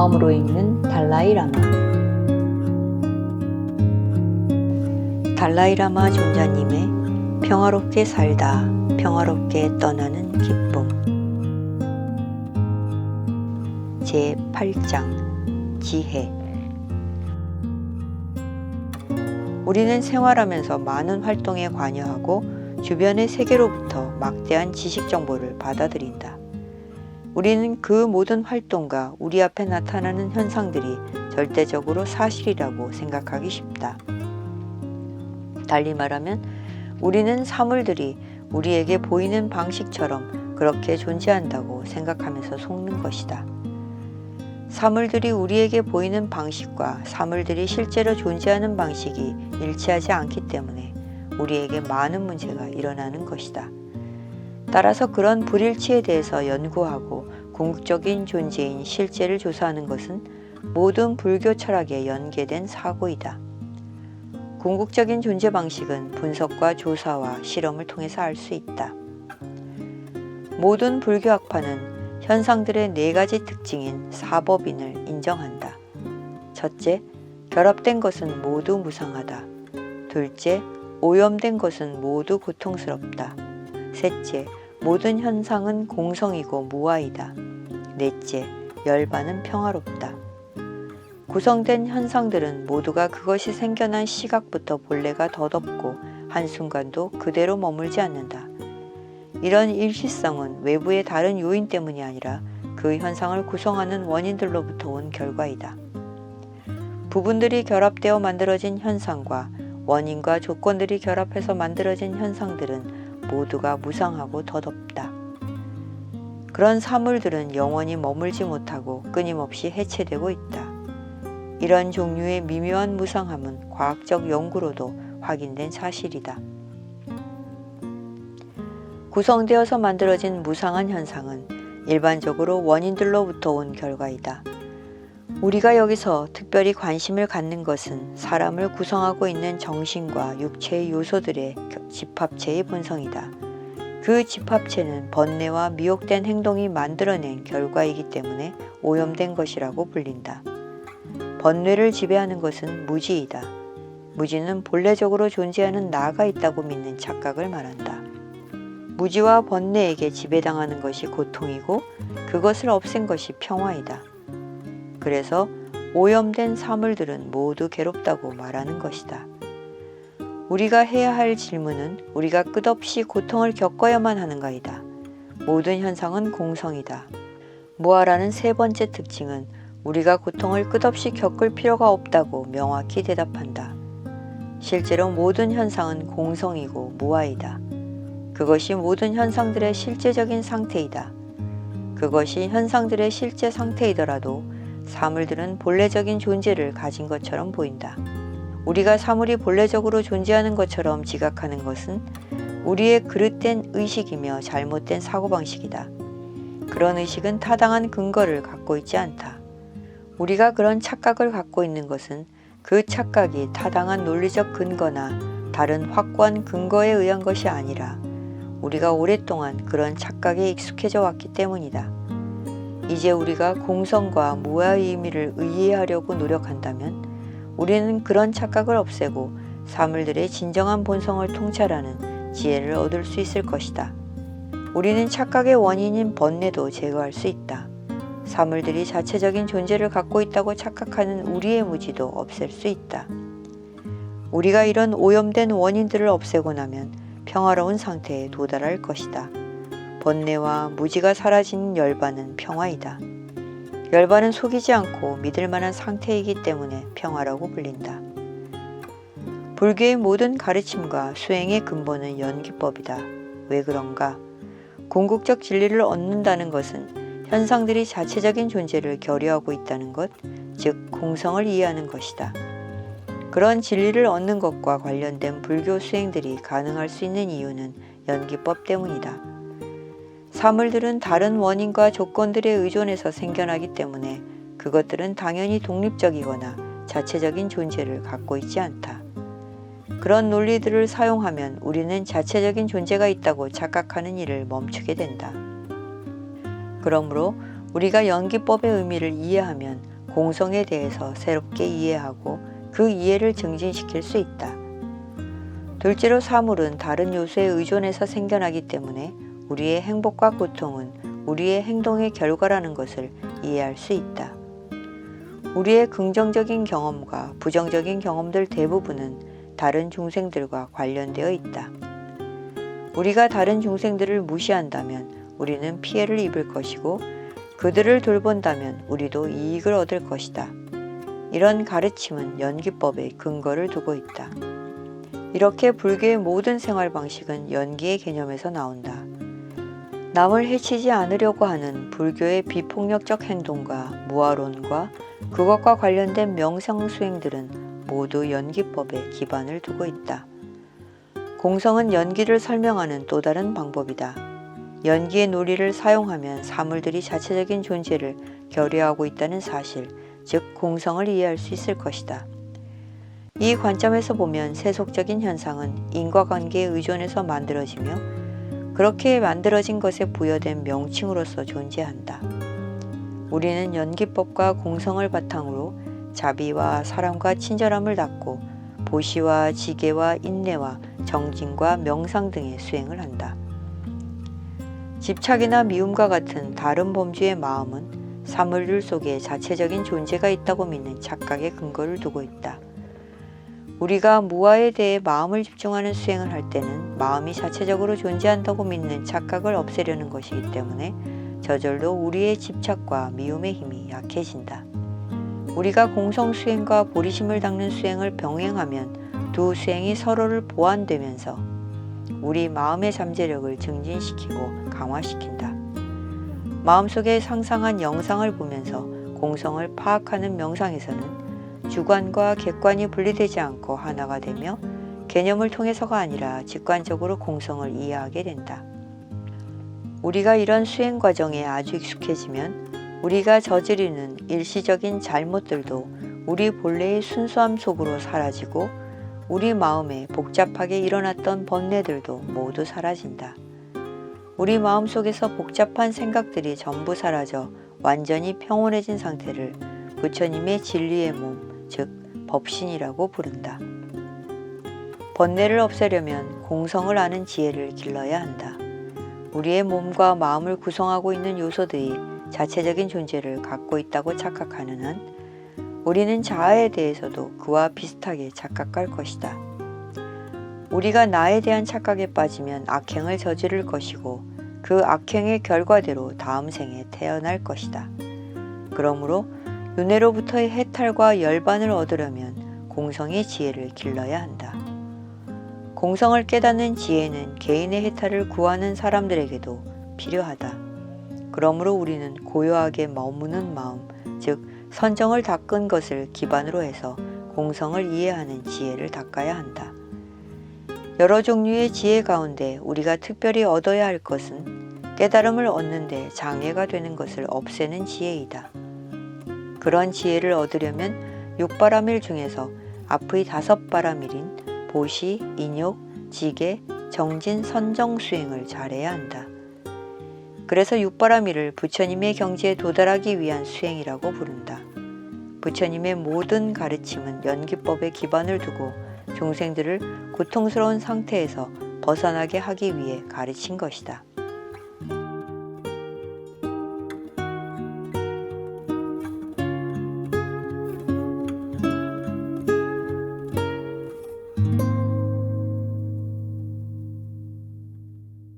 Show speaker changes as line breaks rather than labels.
마음으로 읽는 달라이라마. 달라이라마 존자님의 평화롭게 살다 평화롭게 떠나는 기쁨. 제8장 지혜. 우리는 생활하면서 많은 활동에 관여하고 주변의 세계로부터 막대한 지식 정보를 받아들인다. 우리는 그 모든 활동과 우리 앞에 나타나는 현상들이 절대적으로 사실이라고 생각하기 쉽다. 달리 말하면 우리는 사물들이 우리에게 보이는 방식처럼 그렇게 존재한다고 생각하면서 속는 것이다. 사물들이 우리에게 보이는 방식과 사물들이 실제로 존재하는 방식이 일치하지 않기 때문에 우리에게 많은 문제가 일어나는 것이다. 따라서 그런 불일치에 대해서 연구하고 궁극적인 존재인 실제를 조사하는 것은 모든 불교 철학에 연계된 사고이다. 궁극적인 존재 방식은 분석과 조사와 실험을 통해서 알 수 있다. 모든 불교학파는 현상들의 4가지 특징인 사법인을 인정한다. 첫째, 결합된 것은 모두 무상하다. 둘째, 오염된 것은 모두 고통스럽다. 셋째, 모든 현상은 공성이고 무아이다. 넷째, 열반은 평화롭다. 구성된 현상들은 모두가 그것이 생겨난 시각부터 본래가 덧없고 한순간도 그대로 머물지 않는다. 이런 일시성은 외부의 다른 요인 때문이 아니라 그 현상을 구성하는 원인들로부터 온 결과이다. 부분들이 결합되어 만들어진 현상과 원인과 조건들이 결합해서 만들어진 현상들은 모두가 무상하고 덧없다. 그런 사물들은 영원히 머물지 못하고 끊임없이 해체되고 있다. 이런 종류의 미묘한 무상함은 과학적 연구로도 확인된 사실이다. 구성되어서 만들어진 무상한 현상은 일반적으로 원인들로부터 온 결과이다. 우리가 여기서 특별히 관심을 갖는 것은 사람을 구성하고 있는 정신과 육체의 요소들의 집합체의 본성이다. 그 집합체는 번뇌와 미혹된 행동이 만들어낸 결과이기 때문에 오염된 것이라고 불린다. 번뇌를 지배하는 것은 무지이다. 무지는 본래적으로 존재하는 나가 있다고 믿는 착각을 말한다. 무지와 번뇌에게 지배당하는 것이 고통이고 그것을 없앤 것이 평화이다. 그래서 오염된 사물들은 모두 괴롭다고 말하는 것이다. 우리가 해야 할 질문은 우리가 끝없이 고통을 겪어야만 하는가이다. 모든 현상은 공성이다. 무아라는 3번째 특징은 우리가 고통을 끝없이 겪을 필요가 없다고 명확히 대답한다. 실제로 모든 현상은 공성이고 무아이다. 그것이 모든 현상들의 실제적인 상태이다. 그것이 현상들의 실제 상태이더라도 사물들은 본래적인 존재를 가진 것처럼 보인다. 우리가 사물이 본래적으로 존재하는 것처럼 지각하는 것은 우리의 그릇된 의식이며 잘못된 사고방식이다. 그런 의식은 타당한 근거를 갖고 있지 않다. 우리가 그런 착각을 갖고 있는 것은 그 착각이 타당한 논리적 근거나 다른 확고한 근거에 의한 것이 아니라 우리가 오랫동안 그런 착각에 익숙해져 왔기 때문이다. 이제 우리가 공성과 무아의 의미를 이해하려고 노력한다면 우리는 그런 착각을 없애고 사물들의 진정한 본성을 통찰하는 지혜를 얻을 수 있을 것이다. 우리는 착각의 원인인 번뇌도 제거할 수 있다. 사물들이 자체적인 존재를 갖고 있다고 착각하는 우리의 무지도 없앨 수 있다. 우리가 이런 오염된 원인들을 없애고 나면 평화로운 상태에 도달할 것이다. 번뇌와 무지가 사라진 열반은 평화이다. 열반은 속이지 않고 믿을 만한 상태이기 때문에 평화라고 불린다. 불교의 모든 가르침과 수행의 근본은 연기법이다. 왜 그런가? 궁극적 진리를 얻는다는 것은 현상들이 자체적인 존재를 결여하고 있다는 것, 즉 공성을 이해하는 것이다. 그런 진리를 얻는 것과 관련된 불교 수행들이 가능할 수 있는 이유는 연기법 때문이다. 사물들은 다른 원인과 조건들에 의존해서 생겨나기 때문에 그것들은 당연히 독립적이거나 자체적인 존재를 갖고 있지 않다. 그런 논리들을 사용하면 우리는 자체적인 존재가 있다고 착각하는 일을 멈추게 된다. 그러므로 우리가 연기법의 의미를 이해하면 공성에 대해서 새롭게 이해하고 그 이해를 증진시킬 수 있다. 둘째로 사물은 다른 요소에 의존해서 생겨나기 때문에 우리의 행복과 고통은 우리의 행동의 결과라는 것을 이해할 수 있다. 우리의 긍정적인 경험과 부정적인 경험들 대부분은 다른 중생들과 관련되어 있다. 우리가 다른 중생들을 무시한다면 우리는 피해를 입을 것이고 그들을 돌본다면 우리도 이익을 얻을 것이다. 이런 가르침은 연기법에 근거를 두고 있다. 이렇게 불교의 모든 생활 방식은 연기의 개념에서 나온다. 남을 해치지 않으려고 하는 불교의 비폭력적 행동과 무아론과 그것과 관련된 명상 수행들은 모두 연기법에 기반을 두고 있다. 공성은 연기를 설명하는 또 다른 방법이다. 연기의 논리를 사용하면 사물들이 자체적인 존재를 결여하고 있다는 사실, 즉 공성을 이해할 수 있을 것이다. 이 관점에서 보면 세속적인 현상은 인과관계에 의존해서 만들어지며 그렇게 만들어진 것에 부여된 명칭으로서 존재한다. 우리는 연기법과 공성을 바탕으로 자비와 사랑과 친절함을 닦고 보시와 지계와 인내와 정진과 명상 등의 수행을 한다. 집착이나 미움과 같은 다른 범주의 마음은 사물들 속에 자체적인 존재가 있다고 믿는 착각의 근거를 두고 있다. 우리가 무아에 대해 마음을 집중하는 수행을 할 때는 마음이 자체적으로 존재한다고 믿는 착각을 없애려는 것이기 때문에 저절로 우리의 집착과 미움의 힘이 약해진다. 우리가 공성 수행과 보리심을 닦는 수행을 병행하면 두 수행이 서로를 보완되면서 우리 마음의 잠재력을 증진시키고 강화시킨다. 마음속에 상상한 영상을 보면서 공성을 파악하는 명상에서는 주관과 객관이 분리되지 않고 하나가 되며 개념을 통해서가 아니라 직관적으로 공성을 이해하게 된다. 우리가 이런 수행 과정에 아주 익숙해지면 우리가 저지르는 일시적인 잘못들도 우리 본래의 순수함 속으로 사라지고 우리 마음에 복잡하게 일어났던 번뇌들도 모두 사라진다. 우리 마음속에서 복잡한 생각들이 전부 사라져 완전히 평온해진 상태를 부처님의 진리의 몸, 즉 법신이라고 부른다. 번뇌를 없애려면 공성을 아는 지혜를 길러야 한다. 우리의 몸과 마음을 구성하고 있는 요소들이 자체적인 존재를 갖고 있다고 착각하는 한 우리는 자아에 대해서도 그와 비슷하게 착각할 것이다. 우리가 나에 대한 착각에 빠지면 악행을 저지를 것이고 그 악행의 결과대로 다음 생에 태어날 것이다. 그러므로 윤회로부터의 해탈과 열반을 얻으려면 공성의 지혜를 길러야 한다. 공성을 깨닫는 지혜는 개인의 해탈을 구하는 사람들에게도 필요하다. 그러므로 우리는 고요하게 머무는 마음, 즉 선정을 닦은 것을 기반으로 해서 공성을 이해하는 지혜를 닦아야 한다. 여러 종류의 지혜 가운데 우리가 특별히 얻어야 할 것은 깨달음을 얻는 데 장애가 되는 것을 없애는 지혜이다. 그런 지혜를 얻으려면 육바라밀 중에서 앞의 5바라밀인 보시, 인욕, 지계, 정진, 선정 수행을 잘해야 한다. 그래서 육바라밀을 부처님의 경지에 도달하기 위한 수행이라고 부른다. 부처님의 모든 가르침은 연기법에 기반을 두고 중생들을 고통스러운 상태에서 벗어나게 하기 위해 가르친 것이다.